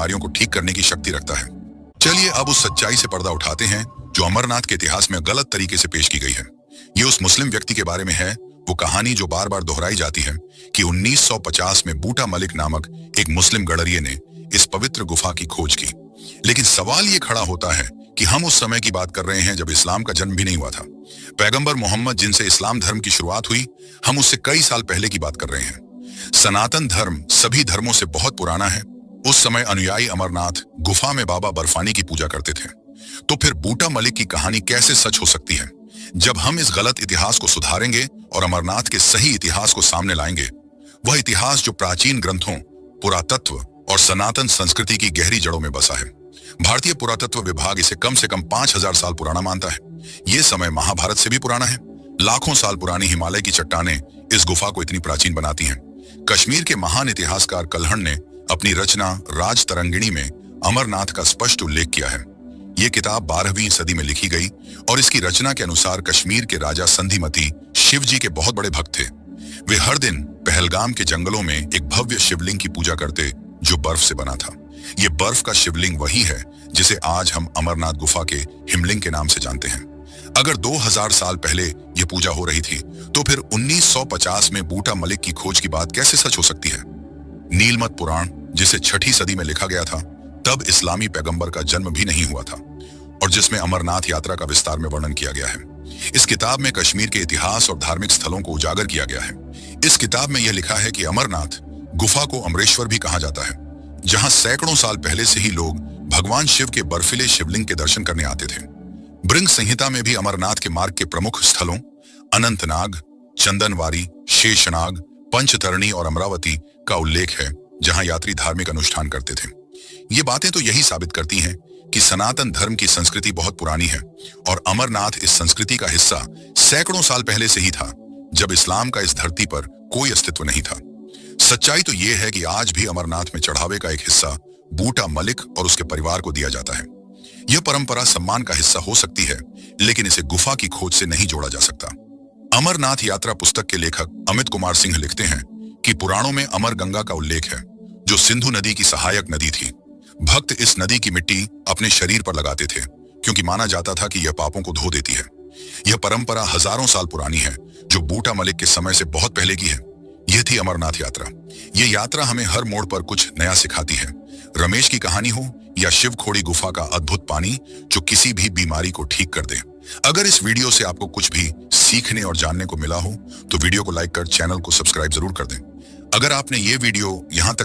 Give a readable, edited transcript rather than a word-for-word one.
बीमारियों को ठीक करने की शक्ति रखता है। चलिए अब उस सच्चाई से पर्दा उठाते हैं जो अमरनाथ के इतिहास में गलत तरीके से पेश की गई है। ये उस मुस्लिम व्यक्ति के बारे में है, वो कहानी जो बार बार दोहराई जाती है कि 1950 में बूटा मलिक नामक एक मुस्लिम गडरिये ने इस पवित्र गुफा की खोज की। लेकिन सवाल ये खड़ा होता है कि हम उस समय की बात कर रहे हैं जब इस्लाम का जन्म भी नहीं हुआ था। पैगंबर मोहम्मद जिनसे इस्लाम धर्म की शुरुआत हुई, हम उससे कई साल पहले की बात कर रहे हैं। सनातन धर्म सभी धर्मों से बहुत पुराना है। उस समय अनुयायी अमरनाथ गुफा में बाबा बर्फानी की पूजा करते थे। तो फिर बूटा मलिक की कहानी कैसे सच हो सकती है? जब हम इस गलत इतिहास को सुधारेंगे और अमरनाथ के सही इतिहास को सामने लाएंगे, वह इतिहास जो प्राचीन ग्रंथों, पुरातत्व और सनातन संस्कृति की गहरी जड़ों में बसा है। भारतीय पुरातत्व विभाग इसे कम से कम 5000 साल पुराना मानता है। ये समय महाभारत से भी पुराना है। लाखों साल पुरानी हिमालय की चट्टानें इस गुफा को इतनी प्राचीन बनाती हैं। कश्मीर के महान इतिहासकार कल्हण ने अपनी रचना राज तरंगिणी में अमरनाथ का स्पष्ट उल्लेख किया है। ये किताब 12वीं सदी में लिखी गई और इसकी रचना के अनुसार कश्मीर के राजा संधिमती शिव जी के बहुत बड़े भक्त थे। वे हर दिन पहलगाम के जंगलों में एक भव्य शिवलिंग की पूजा करते जो बर्फ से बना था। ये बर्फ का शिवलिंग वही है जिसे आज हम अमरनाथ गुफा के हिमलिंग के नाम से जानते हैं। अगर 2000 साल पहले ये पूजा हो रही थी, तो फिर 1950 में बूटा मलिक की खोज की बात कैसे सच हो सकती है? नीलमत पुराण, जिसे 6ठी सदी में लिखा गया था, तब इस्लामी पैगंबर का जन्म भी नहीं हुआ था और जिसमें अमरनाथ यात्रा का विस्तार में वर्णन किया गया है। इस किताब में कश्मीर के इतिहास और धार्मिक स्थलों को उजागर किया गया है। इस किताब में यह लिखा है कि अमरनाथ गुफा को अमरेश्वर भी कहा जाता है, जहां सैकड़ों साल पहले से ही लोग भगवान शिव के बर्फीले शिवलिंग के दर्शन करने आते थे। भृंग संहिता में भी अमरनाथ के मार्ग के प्रमुख स्थलों अनंतनाग, चंदनवारी, शेषनाग, पंचतरणी और अमरावती का उल्लेख है, जहां यात्री धार्मिक अनुष्ठान करते थे। ये बातें तो यही साबित करती हैं कि सनातन धर्म की संस्कृति बहुत पुरानी है और अमरनाथ इस संस्कृति का हिस्सा सैकड़ों साल पहले से ही था, जब इस्लाम का इस धरती पर कोई अस्तित्व नहीं था। सच्चाई तो यह है कि आज भी अमरनाथ में चढ़ावे का एक हिस्सा बूटा मलिक और उसके परिवार को दिया जाता है। यह परंपरा सम्मान का हिस्सा हो सकती है, लेकिन इसे गुफा की खोज से नहीं जोड़ा जा सकता। अमरनाथ यात्रा पुस्तक के लेखक अमित कुमार सिंह लिखते हैं कि पुराणों में अमर गंगा का उल्लेख है, जो सिंधु नदी की सहायक नदी थी। भक्त इस नदी की मिट्टी अपने शरीर पर लगाते थे, क्योंकि माना जाता था कि यह पापों को धो देती है। यह परंपरा हजारों साल पुरानी है, जो बूटा मलिक के समय से बहुत पहले की है। यह थी अमरनाथ यात्रा। यह यात्रा हमें हर मोड़ पर कुछ नया सिखाती है। रमेश की कहानी हो या शिव खोड़ी गुफा का अद्भुत पानी जो किसी भी बीमारी को ठीक कर दे। अगर इस वीडियो से आपको कुछ भी सीखने और जानने को मिला हो, तो वीडियो को लाइक कर चैनल को सब्सक्राइब जरूर कर दें। अगर आपने ये वीडियो यहाँ तक